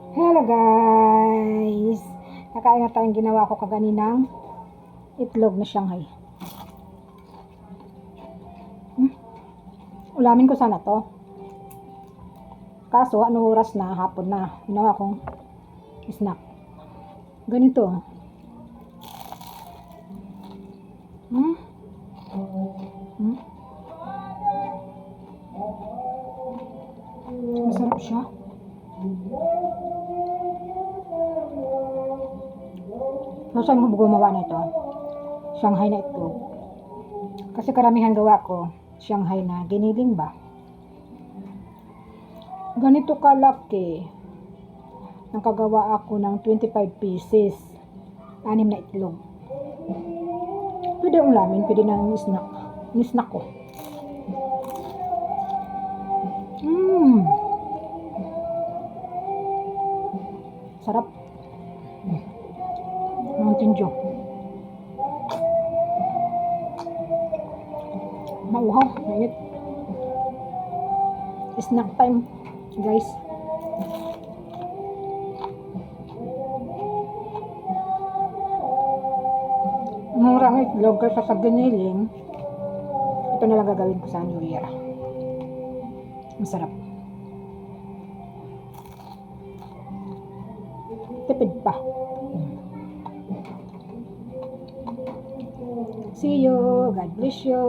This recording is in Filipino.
Hello guys! Nakain na tayong ginawa ko kaganinang itlog na Shanghai. Ulamin ko sana to. Kaso ano oras na, hapon na. Ginawa kong snack. Ganito. Masarap siya. So, saan mo gumawa na ito? Shanghai na itlog. Kasi karamihan gawa ko, Shanghai na giniling ba? Ganito kalaki. Nakagawa ako ng 25 pieces. 6 na itlog. Pwede ulamin, pwede na snack. Ni-snack ko. Sarap. Mountain Dew. Mauhaw, mainit. Snack time, guys. Murang itlog kasi sa giniling. Ito na lang gagawin ko sa New Year. Masarap. Tipid pa. See you. God bless you.